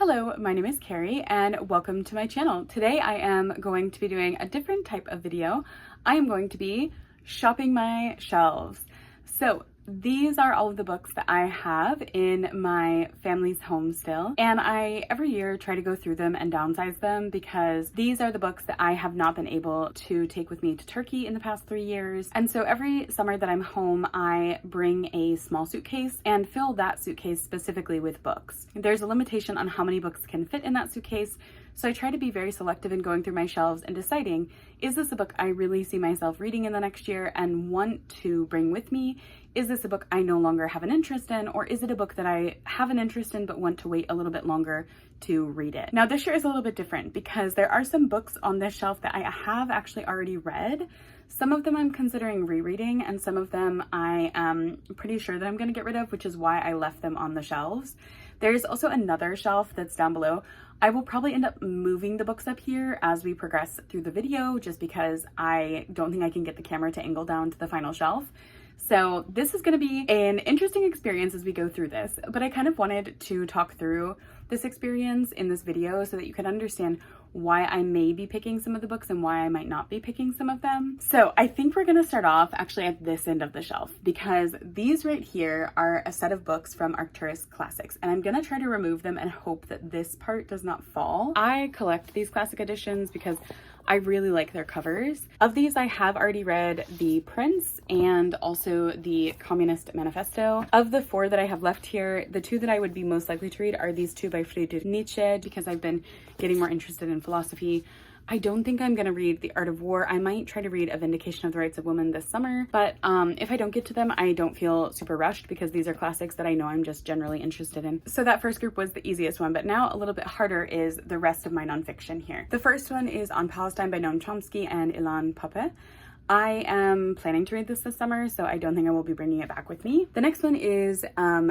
Hello, my name is Carrie and welcome to my channel. Today I am going to be doing a different type of video. I am going to be shopping my shelves. So these are all of the books that I have in my family's home still, and I every year try to go through them and downsize them because these are the books that I have not been able to take with me to Turkey in the past 3 years. And so every summer that I'm home, I bring a small suitcase and fill that suitcase specifically with books. There's a limitation on how many books can fit in that suitcase, so I try to be very selective in going through my shelves and deciding, is this a book I really see myself reading in the next year and want to bring with me? Is this a book I no longer have an interest in, or is it a book that I have an interest in but want to wait a little bit longer to read it? Now this year is a little bit different because there are some books on this shelf that I have actually already read. Some of them I'm considering rereading, and some of them I am pretty sure that I'm going to get rid of, which is why I left them on the shelves. There's also another shelf that's down below. I will probably end up moving the books up here as we progress through the video, just because I don't think I can get the camera to angle down to the final shelf. So this is going to be an interesting experience as we go through this, but I kind of wanted to talk through this experience in this video so that you can understand why I may be picking some of the books and why I might not be picking some of them. So I think we're going to start off actually at this end of the shelf, because these right here are a set of books from Arcturus Classics, and I'm going to try to remove them and hope that this part does not fall. I collect these classic editions because I really like their covers. Of these, I have already read The Prince and also the Communist Manifesto. Of the 4 that I have left here, the 2 that I would be most likely to read are these 2 by Friedrich Nietzsche, because I've been getting more interested in philosophy. I don't think I'm going to read The Art of War. I might try to read A Vindication of the Rights of Women this summer, but if I don't get to them, I don't feel super rushed because these are classics that I know I'm just generally interested in. So that first group was the easiest one, but now a little bit harder is the rest of my nonfiction here. The first one is On Palestine by Noam Chomsky and Ilan Pappé. I am planning to read this summer, so I don't think I will be bringing it back with me. The next one is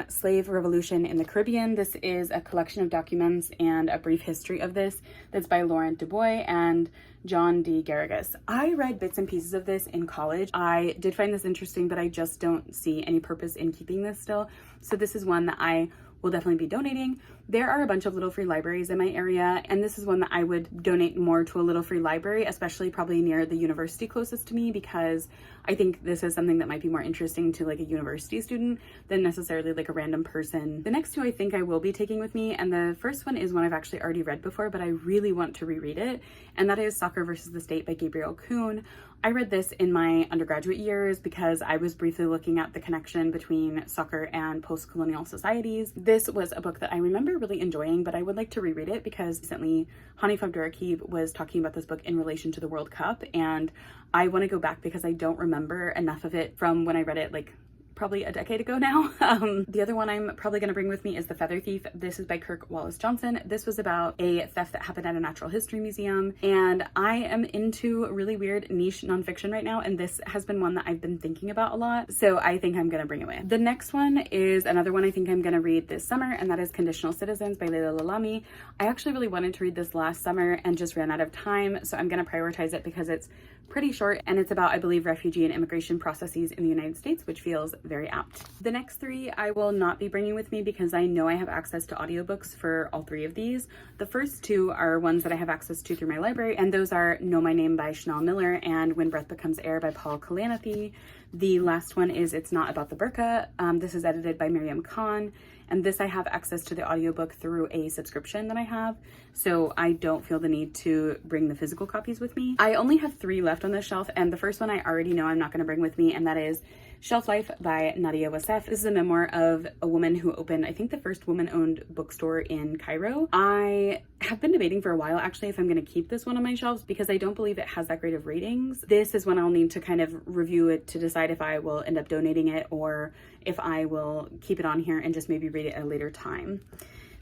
Slave Revolution in the Caribbean. This is a collection of documents and a brief history of this that's by Laurent Dubois and John D. Garrigus. I read bits and pieces of this in college. I did find this interesting, but I just don't see any purpose in keeping this still. So this is one that I will definitely be donating. There are a bunch of little free libraries in my area, and this is one that I would donate more to a little free library, especially probably near the university closest to me, because I think this is something that might be more interesting to like a university student than necessarily like a random person. The next 2 I think I will be taking with me, and the first one is one I've actually already read before, but I really want to reread it, and that is Soccer versus the State by Gabriel Kuhn. I read this in my undergraduate years because I was briefly looking at the connection between soccer and post-colonial societies. This was a book that I remember really enjoying, but I would like to reread it because recently Hanif Abdurraqib was talking about this book in relation to the World Cup, and I want to go back because I don't remember enough of it from when I read it like probably a decade ago now. The other one I'm probably going to bring with me is The Feather Thief. This is by Kirk Wallace Johnson. This was about a theft that happened at a natural history museum, and I am into really weird niche nonfiction right now, and this has been one that I've been thinking about a lot, so I think I'm going to bring it with. The next one is another one I think I'm going to read this summer, and that is Conditional Citizens by Leila Lalami. I actually really wanted to read this last summer and just ran out of time, so I'm going to prioritize it because it's pretty short, and it's about, I believe, refugee and immigration processes in the United States, which feels very apt. The next 3 I will not be bringing with me because I know I have access to audiobooks for all 3 of these. The first 2 are ones that I have access to through my library, and those are Know My Name by Chanel Miller and When Breath Becomes Air by Paul Kalanithi. The last one is It's Not About the Burqa. This is edited by Miriam Khan, and this I have access to the audiobook through a subscription that I have, so I don't feel the need to bring the physical copies with me. I only have 3 left on this shelf, and the first one I already know I'm not going to bring with me, and that is Shelf Life by Nadia Wassef. This is a memoir of a woman who opened, I think, the first woman-owned bookstore in Cairo. I have been debating for a while actually if I'm going to keep this one on my shelves because I don't believe it has that great of ratings. This is when I'll need to kind of review it to decide if I will end up donating it or if I will keep it on here and just maybe read it at a later time.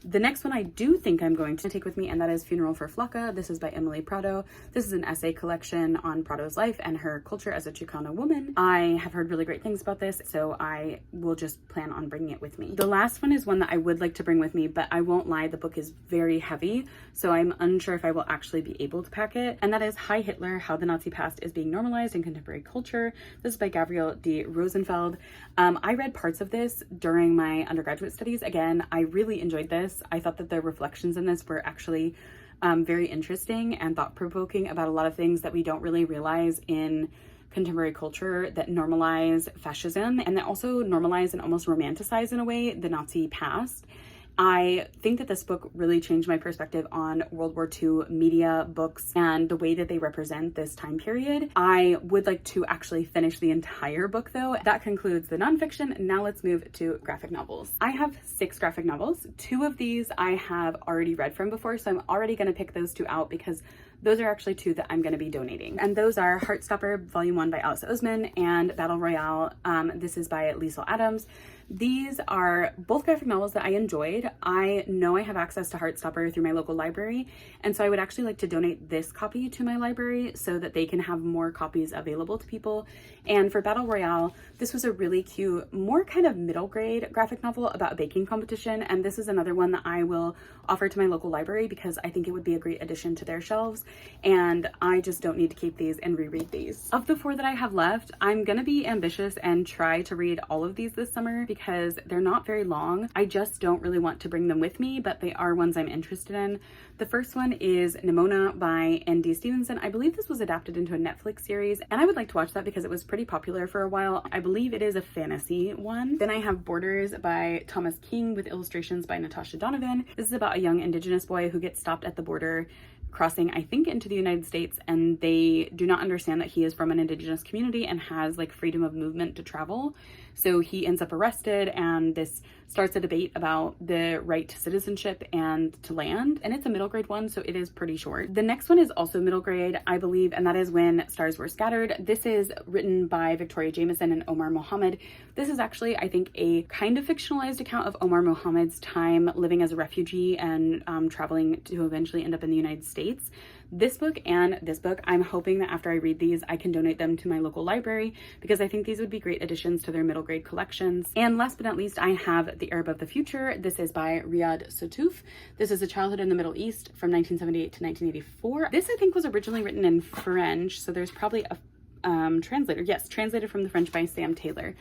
The next one I do think I'm going to take with me, and that is Funeral for Flaca. This is by Emily Prado. This is an essay collection on Prado's life and her culture as a Chicana woman. I have heard really great things about this, so I will just plan on bringing it with me. The last one is one that I would like to bring with me, but I won't lie, the book is very heavy, so I'm unsure if I will actually be able to pack it, and that is Hi Hitler, How the Nazi Past is Being Normalized in Contemporary Culture. This is by Gabrielle D. Rosenfeld. I read parts of this during my undergraduate studies. Again, I really enjoyed this. this. I thought that the reflections in this were actually very interesting and thought-provoking about a lot of things that we don't really realize in contemporary culture that normalize fascism and that also normalize and almost romanticize in a way the Nazi past. I think that this book really changed my perspective on World War II media, books, and the way that they represent this time period. I would like to actually finish the entire book though. That concludes the nonfiction. Now let's move to graphic novels. I have 6 graphic novels. 2 of these I have already read from before, so I'm already going to pick those 2 out because those are actually 2 that I'm going to be donating. And those are Heartstopper Volume 1 by Alice Oseman and Battle Royale. This is by Liesl Adams. These are both graphic novels that I enjoyed. I know I have access to Heartstopper through my local library, and so I would actually like to donate this copy to my library so that they can have more copies available to people. And for Battle Royale, this was a really cute, more kind of middle grade graphic novel about a baking competition, and this is another one that I will offer to my local library because I think it would be a great addition to their shelves, and I just don't need to keep these and reread these. Of the 4 that I have left, I'm gonna be ambitious and try to read all of these this summer because they're not very long. I just don't really want to bring them with me, but they are ones I'm interested in. The first one is Nimona by N.D. Stevenson. I believe this was adapted into a Netflix series, and I would like to watch that because it was pretty popular for a while. I believe it is a fantasy one. Then I have Borders by Thomas King with illustrations by Natasha Donovan. This is about a young Indigenous boy who gets stopped at the border crossing, I think, into the United States, and they do not understand that he is from an Indigenous community and has like freedom of movement to travel. So he ends up arrested, and this starts a debate about the right to citizenship and to land. And it's a middle grade one, so it is pretty short. The next one is also middle grade, I believe, and that is When Stars Were Scattered. This is written by Victoria Jameson and Omar Mohammed. This is actually, I think, a kind of fictionalized account of Omar Mohammed's time living as a refugee and traveling to eventually end up in the United States. This book and this book, I'm hoping that after I read these, I can donate them to my local library because I think these would be great additions to their middle grade collections. And last but not least, I have The Arab of the Future. This is by Riyad Sattouf. This is a childhood in the Middle East from 1978 to 1984. This, I think, was originally written in French, so there's probably a translator. Yes, translated from the French by Sam Taylor.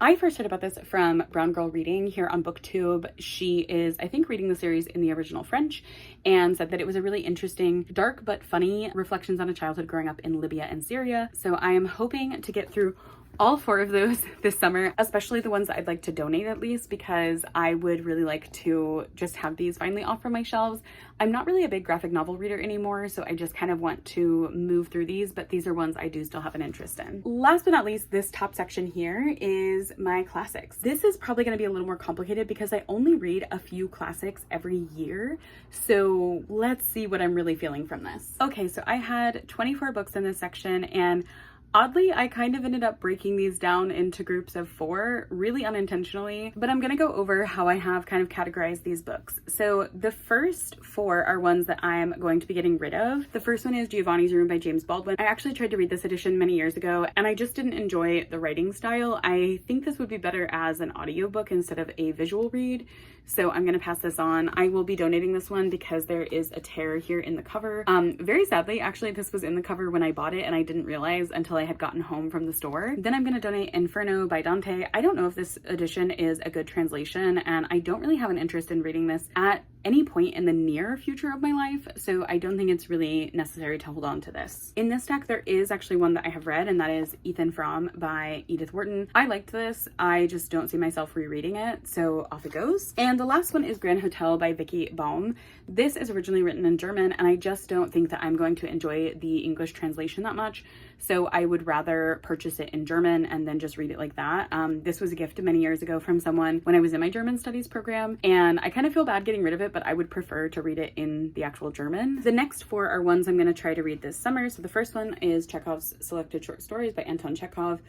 I first heard about this from Brown Girl Reading here on BookTube. She is, I think, reading the series in the original French and said that it was a really interesting, dark but funny reflections on a childhood growing up in Libya and Syria. So I am hoping to get through all 4 of those this summer, especially the ones that I'd like to donate at least, because I would really like to just have these finally off from my shelves. I'm not really a big graphic novel reader anymore, so I just kind of want to move through these, but these are ones I do still have an interest in. Last but not least, this top section here is my classics. This is probably going to be a little more complicated because I only read a few classics every year, so let's see what I'm really feeling from this. Okay, so I had 24 books in this section, and oddly, I kind of ended up breaking these down into groups of 4, really unintentionally, but I'm gonna go over how I have kind of categorized these books. So the first 4 are ones that I'm going to be getting rid of. The first one is Giovanni's Room by James Baldwin. I actually tried to read this edition many years ago, and I just didn't enjoy the writing style. I think this would be better as an audiobook instead of a visual read, so I'm gonna pass this on. I will be donating this one because there is a tear here in the cover. Very sadly, actually, this was in the cover when I bought it, and I didn't realize until I had gotten home from the store. Then I'm gonna donate Inferno by Dante. I don't know if this edition is a good translation, and I don't really have an interest in reading this at any point in the near future of my life, so I don't think it's really necessary to hold on to this. In this stack, there is actually one that I have read, and that is Ethan Frome by Edith Wharton. I liked this. I just don't see myself rereading it, so off it goes. And the last one is Grand Hotel by Vicky Baum. This is originally written in German, and I just don't think that I'm going to enjoy the English translation that much, so I would rather purchase it in German and then just read it like that. This was a gift many years ago from someone when I was in my German studies program, and I kind of feel bad getting rid of it, but I would prefer to read it in the actual German. The next 4 are ones I'm going to try to read this summer. So the first one is Chekhov's Selected Short Stories by Anton Chekhov.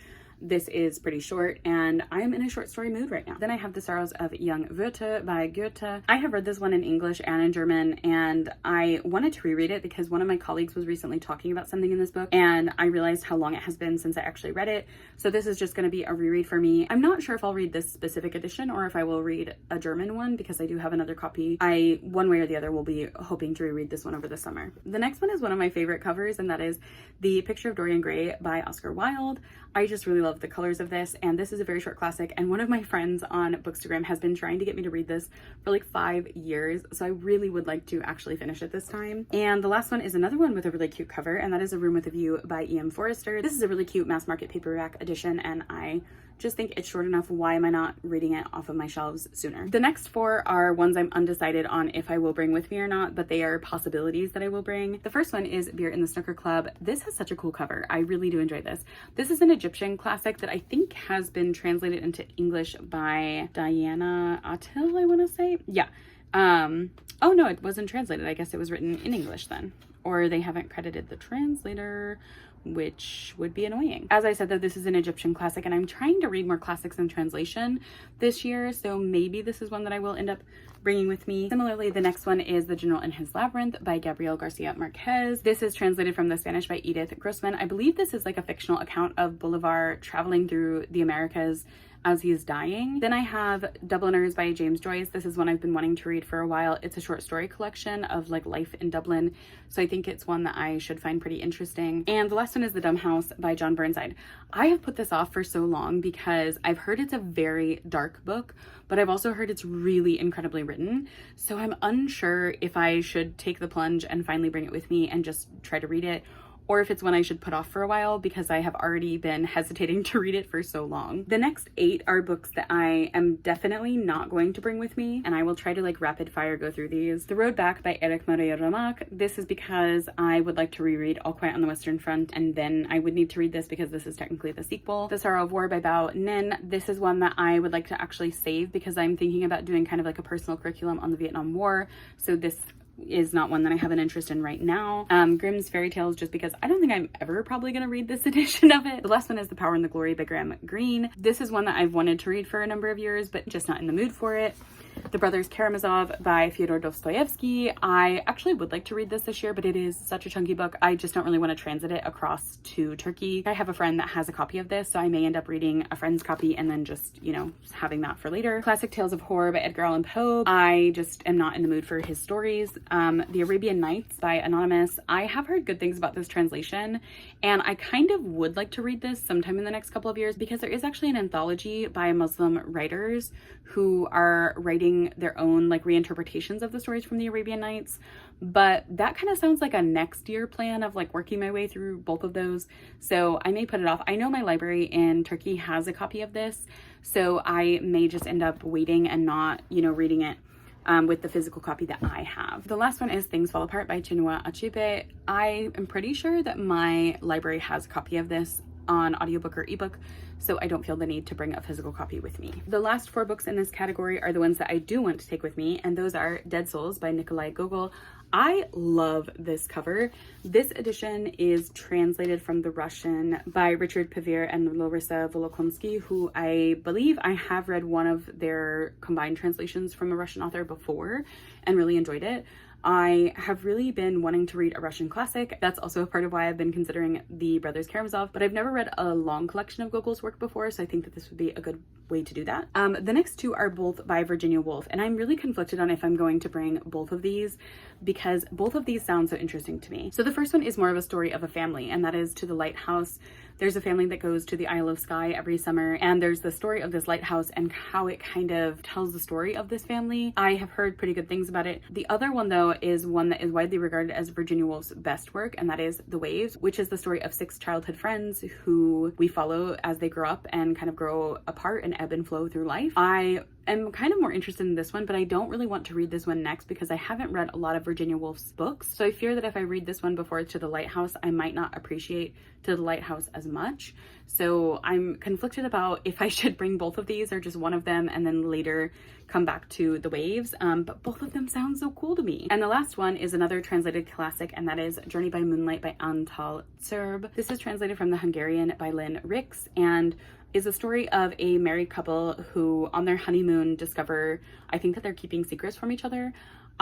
This is pretty short, and I am in a short story mood right now. Then I have The Sorrows of Young Goethe by Goethe. I have read this one in English and in German, and I wanted to reread it because one of my colleagues was recently talking about something in this book, and I realized how long it has been since I actually read it. So this is just going to be a reread for me. I'm not sure if I'll read this specific edition or if I will read a German one because I do have another copy. One way or the other, will be hoping to reread this one over the summer. The next one is one of my favorite covers, and that is The Picture of Dorian Gray by Oscar Wilde. I just really love love the colors of this, and this is a very short classic, and one of my friends on Bookstagram has been trying to get me to read this for like 5 years, so I really would like to actually finish it this time. And the last one is another one with a really cute cover, and that is A Room with a View by E.M. Forrester. This is a really cute mass market paperback edition, and I just think it's short enough. Why am I not reading it off of my shelves sooner? The next 4 are ones I'm undecided on if I will bring with me or not, but they are possibilities that I will bring. The first one is Beer in the Snooker Club. This has such a cool cover. I really do enjoy this. This is an Egyptian classic that I think has been translated into English by Diana Attil, I want to say. Yeah. Oh no, it wasn't translated. I guess it was written in English then. Or they haven't credited the translator, which would be annoying. As I said, though, this is an Egyptian classic, and I'm trying to read more classics in translation this year, so maybe this is one that I will end up bringing with me. Similarly, the next one is The General in His Labyrinth by Gabriel Garcia Marquez. This is translated from the Spanish by Edith Grossman. I believe this is like a fictional account of Bolivar traveling through the Americas as he is dying. Then I have Dubliners by James Joyce. This is one I've been wanting to read for a while. It's a short story collection of like life in Dublin, so I think it's one that I should find pretty interesting. And the last one is The Dumb House by John Burnside. I have put this off for so long because I've heard it's a very dark book, but I've also heard it's really incredibly written, so I'm unsure if I should take the plunge and finally bring it with me and just try to read it, or if it's one I should put off for a while because I have already been hesitating to read it for so long. The next 8 are books that I am definitely not going to bring with me, and I will try to like rapid fire go through these. The Road Back by Eric Maria Remarque. This is because I would like to reread All Quiet on the Western Front, and then I would need to read this because this is technically the sequel. The Sorrow of War by Bao Nin. This is one that I would like to actually save because I'm thinking about doing kind of like a personal curriculum on the Vietnam War, so this is not one that I have an interest in right now. Grimm's Fairy Tales, just because I don't think I'm ever probably going to read this edition of it. The last one is The Power and the Glory by Graham Greene. This is one that I've wanted to read for a number of years, but just not in the mood for it. The Brothers Karamazov by Fyodor Dostoevsky. I actually would like to read this year, but it is such a chunky book. I just don't really want to transit it across to Turkey. I have a friend that has a copy of this, so I may end up reading a friend's copy and then just, you know, having that for later. Classic Tales of Horror by Edgar Allan Poe. I just am not in the mood for his stories. The Arabian Nights by Anonymous. I have heard good things about this translation, and I kind of would like to read this sometime in the next couple of years because there is actually an anthology by Muslim writers who are writing their own like reinterpretations of the stories from the Arabian Nights, but that kind of sounds like a next year plan of like working my way through both of those, so I may put it off. I know my library in Turkey has a copy of this, so I may just end up waiting and not, you know, reading it with the physical copy that I have. The last one is Things Fall Apart by Chinua Achebe. I am pretty sure that my library has a copy of this on audiobook or ebook, so I don't feel the need to bring a physical copy with me. The last 4 books in this category are the ones that I do want to take with me, and those are Dead Souls by Nikolai Gogol. I love this cover. This edition is translated from the Russian by Richard Pevere and Larissa Volokonsky, who I believe I have read one of their combined translations from a Russian author before and really enjoyed it. I have really been wanting to read a Russian classic. That's also a part of why I've been considering The Brothers Karamazov, but I've never read a long collection of Gogol's work before, so I think that this would be a good way to do that. The next 2 are both by Virginia Woolf, and I'm really conflicted on if I'm going to bring both of these because both of these sound so interesting to me. So the first one is more of a story of a family, and that is To the Lighthouse. There's a family that goes to the Isle of Skye every summer, and there's the story of this lighthouse and how it kind of tells the story of this family. I have heard pretty good things about it. The other one, though, is one that is widely regarded as Virginia Woolf's best work, and that is The Waves, which is the story of 6 childhood friends who we follow as they grow up and kind of grow apart and ebb and flow through life. I am kind of more interested in this one, but I don't really want to read this one next because I haven't read a lot of Virginia Woolf's books, so I fear that if I read this one before To the Lighthouse, I might not appreciate To the Lighthouse as much. So I'm conflicted about if I should bring both of these or just one of them and then later come back to The Waves, but both of them sound so cool to me. And the last one is another translated classic, and that is Journey by Moonlight by Antal Czerb. This is translated from the Hungarian by Lynn Rix and is a story of a married couple who on their honeymoon discover, I think, that they're keeping secrets from each other.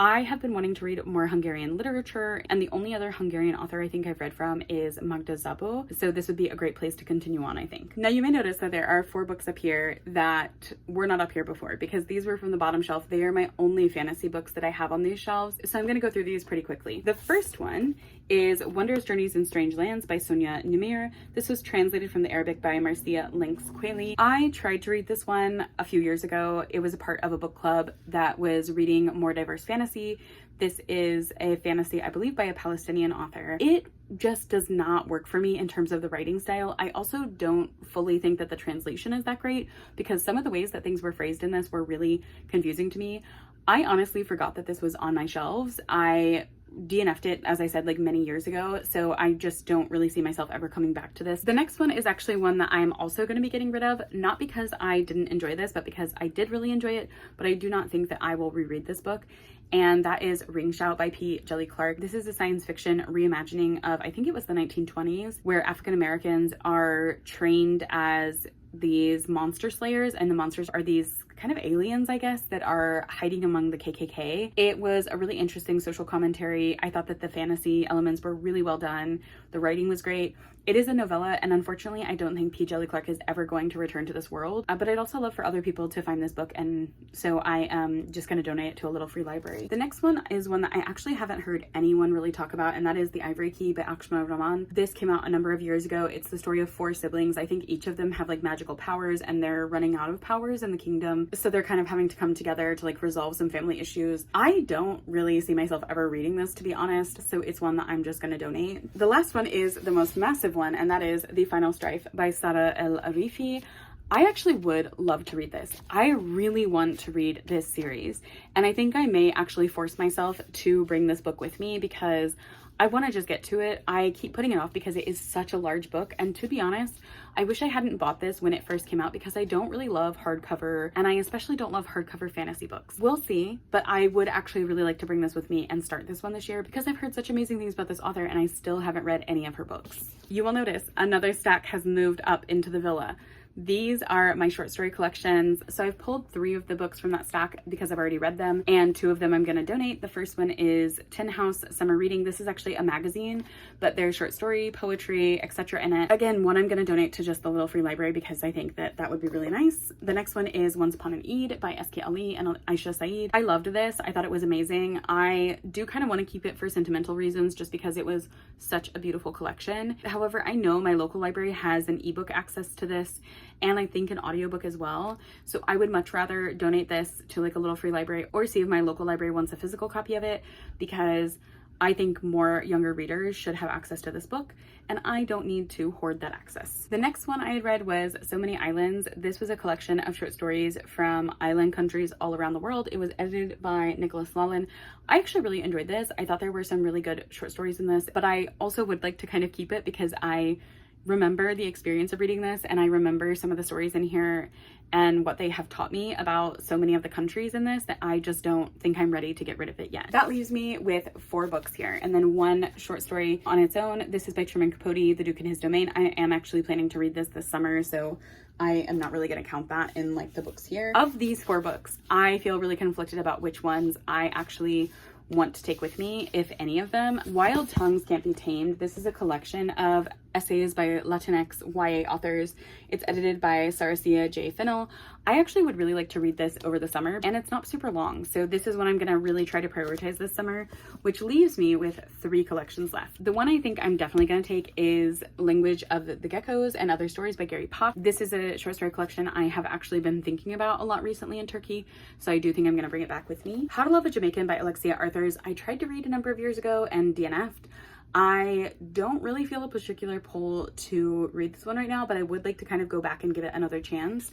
I have been wanting to read more Hungarian literature, and the only other Hungarian author I think I've read from is Magda Szabo, so this would be a great place to continue on, I think. Now, you may notice that there are 4 books up here that were not up here before because these were from the bottom shelf. They are my only fantasy books that I have on these shelves, so I'm going to go through these pretty quickly. The first one is Wondrous Journeys in Strange Lands by Sonia Numir. This was translated from the Arabic by Marcia Lynx Quayle. I tried to read this one a few years ago. It was a part of a book club that was reading more diverse fantasy. This is a fantasy, I believe, by a Palestinian author. It just does not work for me in terms of the writing style. I also don't fully think that the translation is that great because some of the ways that things were phrased in this were really confusing to me. I honestly forgot that this was on my shelves. I DNF'd it, as I said, like many years ago, so I just don't really see myself ever coming back to this. The next one is actually one that I'm also going to be getting rid of, not because I didn't enjoy this, but because I did really enjoy it, but I do not think that I will reread this book, and that is Ring Shout by P. Djeli Clark. This is a science fiction reimagining of, I think it was the 1920s, where African Americans are trained as these monster slayers, and the monsters are these kind of aliens, I guess, that are hiding among the KKK. It was a really interesting social commentary. I thought that the fantasy elements were really well done. The writing was great. It is a novella, and unfortunately, I don't think P. Djeli Clark is ever going to return to this world, but I'd also love for other people to find this book, and so I am just going to donate it to a little free library. The next one is one that I actually haven't heard anyone really talk about, and that is The Ivory Key by Akshma Rahman. This came out a number of years ago. It's the story of 4 siblings. I think each of them have like magical powers, and they're running out of powers in the kingdom, so they're kind of having to come together to like resolve some family issues. I don't really see myself ever reading this, to be honest, so it's one that I'm just going to donate. The last one is the most massive one, and that is The Final Strife by Sara El Arifi. I actually would love to read this. I really want to read this series, and I think I may actually force myself to bring this book with me because I want to just get to it. I keep putting it off because it is such a large book, and to be honest, I wish I hadn't bought this when it first came out because I don't really love hardcover, and I especially don't love hardcover fantasy books. We'll see, but I would actually really like to bring this with me and start this one this year because I've heard such amazing things about this author and I still haven't read any of her books. You will notice another stack has moved up into the villa. These are my short story collections. So I've pulled 3 of the books from that stack because I've already read them, and 2 of them I'm going to donate. The first one is Tin House Summer Reading. This is actually a magazine, but there's short story, poetry, etc. in it. Again, one I'm going to donate to just the little free library because I think that that would be really nice. The next one is Once Upon an Eid by S.K. Ali and Aisha Saeed. I loved this. I thought it was amazing. I do kind of want to keep it for sentimental reasons just because it was such a beautiful collection. However, I know my local library has an ebook access to this, and I think an audiobook as well. So I would much rather donate this to like a little free library or see if my local library wants a physical copy of it because I think more younger readers should have access to this book, and I don't need to hoard that access. The next one I had read was So Many Islands. This was a collection of short stories from island countries all around the world. It was edited by Nicholas Lawlin. I actually really enjoyed this. I thought there were some really good short stories in this, but I also would like to kind of keep it because I remember the experience of reading this, and I remember some of the stories in here and what they have taught me about so many of the countries in this that I just don't think I'm ready to get rid of it yet. That leaves me with 4 books here and then 1 short story on its own. This is by Truman Capote, The Duke and His Domain. I am actually planning to read this summer, so I am not really going to count that in like the books here. Of these 4 books, I feel really conflicted about which ones I actually want to take with me, if any of them. Wild Tongues Can't Be Tamed. This is a collection of essays by Latinx YA authors. It's edited by Saracia J. Finnell. I actually would really like to read this over the summer, and it's not super long, so this is what I'm gonna really try to prioritize this summer, which leaves me with 3 collections left. The one I think I'm definitely gonna take is Language of the Geckos and Other Stories by Gary Pock. This is a short story collection I have actually been thinking about a lot recently in Turkey, so I do think I'm gonna bring it back with me. How to Love a Jamaican by Alexia Arthurs. I tried to read a number of years ago and DNF'd. I don't really feel a particular pull to read this one right now, but I would like to kind of go back and give it another chance.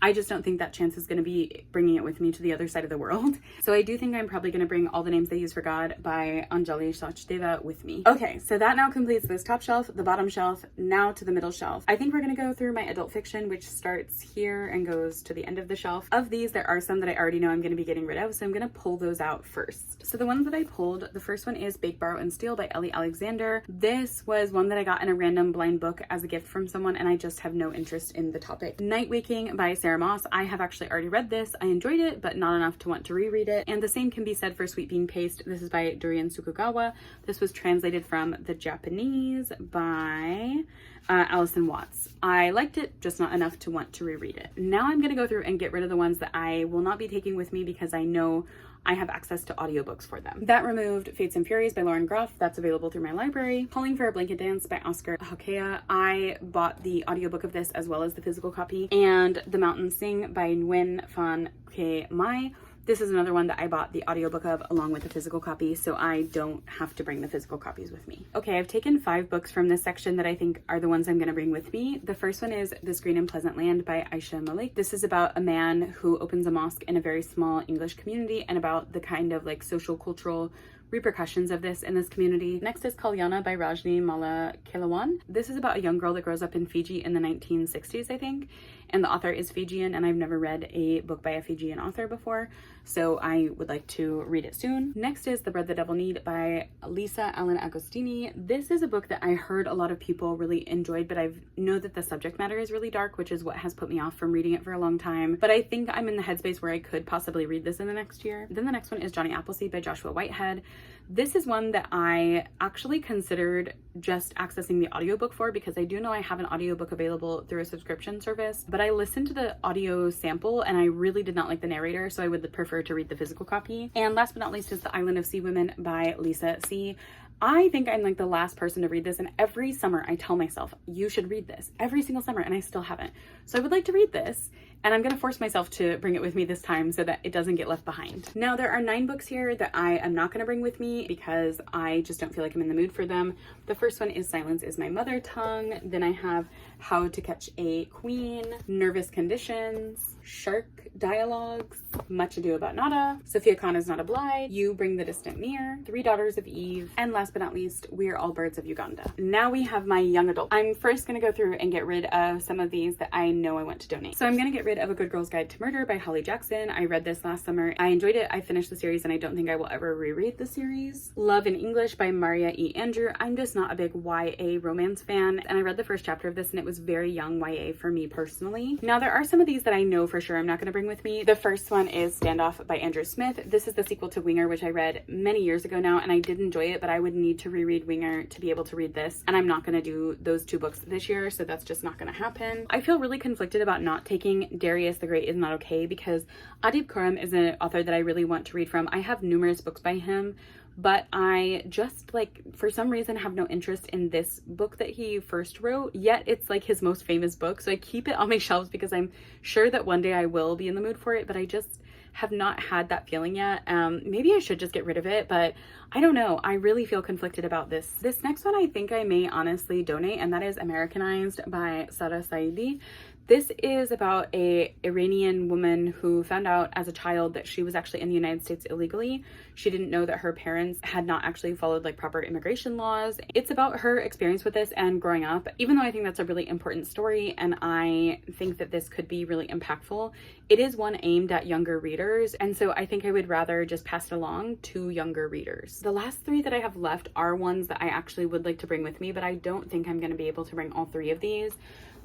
I just don't think that chance is going to be bringing it with me to the other side of the world. So I do think I'm probably going to bring All the Names They Use for God by Anjali Sachdeva with me. Okay, so that now completes this top shelf, the bottom shelf, now to the middle shelf. I think we're going to go through my adult fiction, which starts here and goes to the end of the shelf. Of these, there are some that I already know I'm going to be getting rid of, so I'm going to pull those out first. So the ones that I pulled, the first one is Bake, Borrow, and Steal by Ellie Alexander. This was one that I got in a random blind book as a gift from someone, and I just have no interest in the topic. Night Waking by Sarah Moss. I have actually already read this. I enjoyed it, but not enough to want to reread it. And the same can be said for Sweet Bean Paste. This is by Dorian Sukugawa. This was translated from the Japanese by Alison Watts. I liked it, just not enough to want to reread it. Now I'm gonna go through and get rid of the ones that I will not be taking with me because I know I have access to audiobooks for them. That removed Fates and Furies by Lauren Groff. That's available through my library. Calling for a Blanket Dance by Oscar Hakea. I bought the audiobook of this as well as the physical copy. And The Mountains Sing by Nguyen Phan Ke Mai. This is another one that I bought the audiobook of along with the physical copy, so I don't have to bring the physical copies with me. Okay, I've taken 5 books from this section that I think are the ones I'm gonna bring with me. The first one is This Green and Pleasant Land by Aisha Malik. This is about a man who opens a mosque in a very small English community and about the kind of like social cultural repercussions of this in this community. Next is Kalyana by Rajni Mala Kilawan. This is about a young girl that grows up in Fiji in the 1960s, I think, and the author is Fijian, and I've never read a book by a Fijian author before, so I would like to read it soon. Next is The Bread the Devil Need by Lisa Allen Agostini. This is a book that I heard a lot of people really enjoyed, but I know that the subject matter is really dark, which is what has put me off from reading it for a long time, but I think I'm in the headspace where I could possibly read this in the next year. Then the next one is Johnny Appleseed by Joshua Whitehead. This is one that I actually considered just accessing the audiobook for because I do know I have an audiobook available through a subscription service, but I listened to the audio sample and I really did not like the narrator, so I would prefer to read the physical copy. And last but not least is The Island of Sea Women by Lisa C. I think I'm like the last person to read this, and every summer I tell myself, you should read this every single summer, and I still haven't. So I would like to read this, and I'm gonna force myself to bring it with me this time so that it doesn't get left behind. Now there are 9 books here that I am not gonna bring with me because I just don't feel like I'm in the mood for them. The first one is Silence is My Mother Tongue. Then I have How to Catch a Queen, Nervous Conditions, Shark Dialogues, Much Ado About Nada, Sophia Khan is Not a Blythe, You Bring the Distant Near, Three Daughters of Eve, and last but not least, We're All Birds of Uganda. Now we have my young adult. I'm first gonna go through and get rid of some of these that I know I want to donate. So I'm gonna get rid of A Good Girl's Guide to Murder by Holly Jackson. I read this last summer. I enjoyed it. I finished the series and I don't think I will ever reread the series. Love in English by Maria E. Andrew. I'm just not a big YA romance fan, and I read the first chapter of this and it was very young YA for me personally. Now there are some of these that I know for sure I'm not gonna bring with me. The first one is Standoff by Andrew Smith. This is the sequel to Winger, which I read many years ago now, and I did enjoy it, but I would need to reread Winger to be able to read this, and I'm not gonna do those 2 books this year, so that's just not gonna happen. I feel really conflicted about not taking Darius the Great Is Not Okay because Adib Khorram is an author that I really want to read from. I have numerous books by him, but I just like for some reason have no interest in this book that he first wrote, yet it's like his most famous book, so I keep it on my shelves because I'm sure that one day I will be in the mood for it, but I just have not had that feeling yet. Maybe I should just get rid of it, but I don't know. I really feel conflicted about this. This next one I think I may honestly donate, and that is Americanized by Sara Saidi. This is about a Iranian woman who found out as a child that she was actually in the United States illegally. She didn't know that her parents had not actually followed like proper immigration laws. It's about her experience with this and growing up. Even though I think that's a really important story and I think that this could be really impactful, it is one aimed at younger readers, and so I think I would rather just pass it along to younger readers. The last 3 that I have left are ones that I actually would like to bring with me, but I don't think I'm going to be able to bring all 3 of these.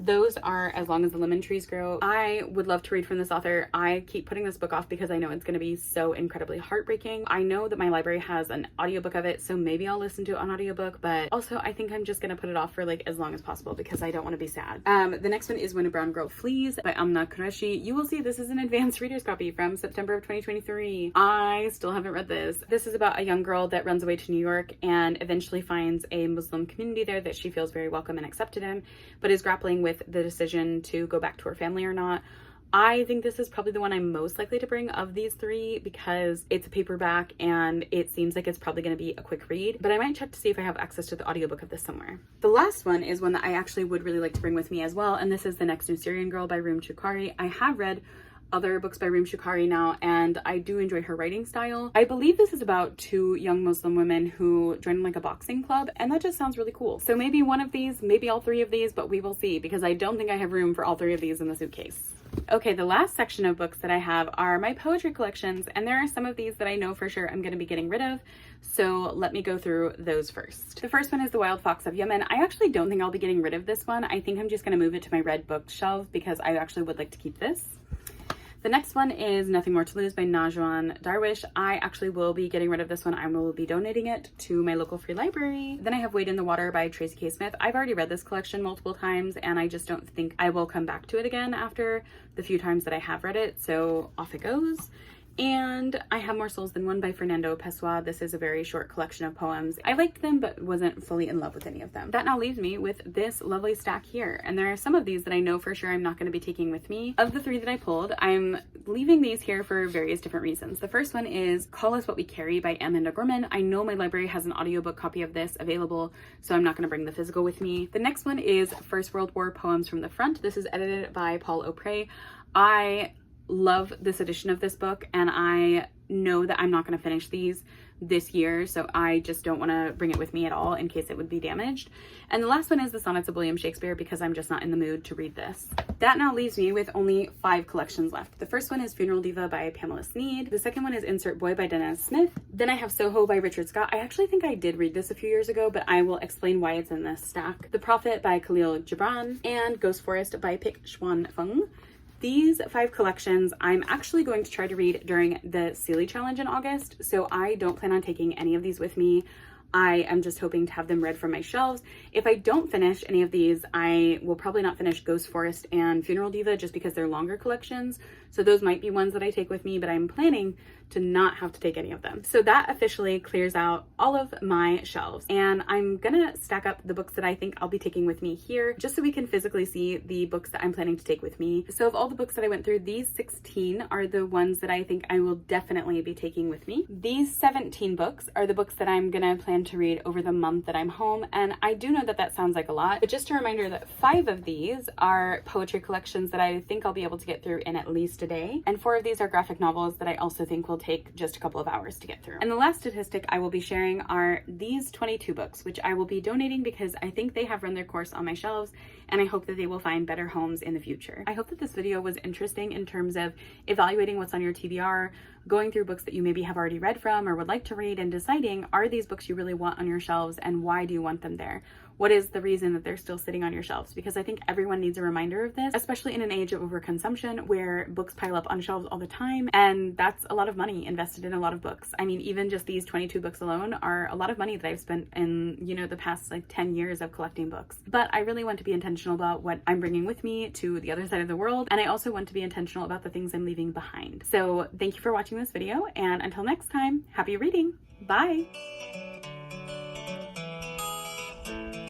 Those are As Long as the Lemon Trees Grow. I would love to read from this author. I keep putting this book off because I know it's going to be so incredibly heartbreaking. I know that my library has an audiobook of it, so maybe I'll listen to it on audiobook, but also I think I'm just going to put it off for like as long as possible because I don't want to be sad. The next one is When a Brown Girl Flees by Amna Qureshi. You will see this is an advanced reader's copy from September of 2023. I still haven't read this. This is about a young girl that runs away to New York and eventually finds a Muslim community there that she feels very welcome and accepted in, but is grappling with the decision to go back to her family or not. I think this is probably the one I'm most likely to bring of these 3 because it's a paperback and it seems like it's probably going to be a quick read, but I might check to see if I have access to the audiobook of this somewhere. The last one is one that I actually would really like to bring with me as well, and this is The Next New Syrian Girl by Reem Shukari. I have read other books by Reem Shukari now, and I do enjoy her writing style. I believe this is about 2 young Muslim women who join like a boxing club, and that just sounds really cool. So maybe one of these, maybe all 3 of these, but we will see because I don't think I have room for all 3 of these in the suitcase. Okay, the last section of books that I have are my poetry collections, and there are some of these that I know for sure I'm going to be getting rid of, so let me go through those first. The first one is The Wild Fox of Yemen. I actually don't think I'll be getting rid of this one. I think I'm just going to move it to my red bookshelf because I actually would like to keep this. The next one is Nothing More to Lose by Najwan Darwish. I actually will be getting rid of this one. I will be donating it to my local free library. Then I have Wade in the Water by Tracy K. Smith. I've already read this collection multiple times and I just don't think I will come back to it again after the few times that I have read it, so off it goes. And I have More Souls Than One by Fernando Pessoa. This is a very short collection of poems. I liked them, but wasn't fully in love with any of them. That now leaves me with this lovely stack here. And there are some of these that I know for sure I'm not going to be taking with me. Of the 3 that I pulled, I'm leaving these here for various different reasons. The first one is Call Us What We Carry by Amanda Gorman. I know my library has an audiobook copy of this available, so I'm not going to bring the physical with me. The next one is First World War Poems from the Front. This is edited by Paul O'Prey. I love this edition of this book, and I know that I'm not going to finish these this year, so I just don't want to bring it with me at all in case it would be damaged. And the last one is the Sonnets of William Shakespeare, because I'm just not in the mood to read this. That now leaves me with only 5 collections left. The first one is Funeral Diva by Pamela Sneed. The second one is Insert Boy by Dennis Smith. Then I have Soho by Richard Scott. I actually think I did read this a few years ago, but I will explain why it's in this stack. The Prophet by Khalil Gibran and Ghost Forest by Pik Xuan Feng. These 5 collections I'm actually going to try to read during the Sealy Challenge in August, so I don't plan on taking any of these with me. I am just hoping to have them read from my shelves. If I don't finish any of these, I will probably not finish Ghost Forest and Funeral Diva just because they're longer collections. So those might be ones that I take with me, but I'm planning to not have to take any of them. So that officially clears out all of my shelves. And I'm gonna stack up the books that I think I'll be taking with me here, just so we can physically see the books that I'm planning to take with me. So of all the books that I went through, these 16 are the ones that I think I will definitely be taking with me. These 17 books are the books that I'm gonna plan to read over the month that I'm home. And I do know that that sounds like a lot, but just a reminder that 5 of these are poetry collections that I think I'll be able to get through in at least a day. And 4 of these are graphic novels that I also think will take just a couple of hours to get through. And the last statistic I will be sharing are these 22 books, which I will be donating because I think they have run their course on my shelves, and I hope that they will find better homes in the future. I hope that this video was interesting in terms of evaluating what's on your TBR, going through books that you maybe have already read from or would like to read, and deciding, are these books you really want on your shelves, and why do you want them there? What is the reason that they're still sitting on your shelves? Because I think everyone needs a reminder of this, especially in an age of overconsumption where books pile up on shelves all the time, and that's a lot of money invested in a lot of books. I mean, even just these 22 books alone are a lot of money that I've spent in, you know, the past like 10 years of collecting books. But I really want to be intentional about what I'm bringing with me to the other side of the world, and I also want to be intentional about the things I'm leaving behind. So thank you for watching this video, and until next time, happy reading. Bye!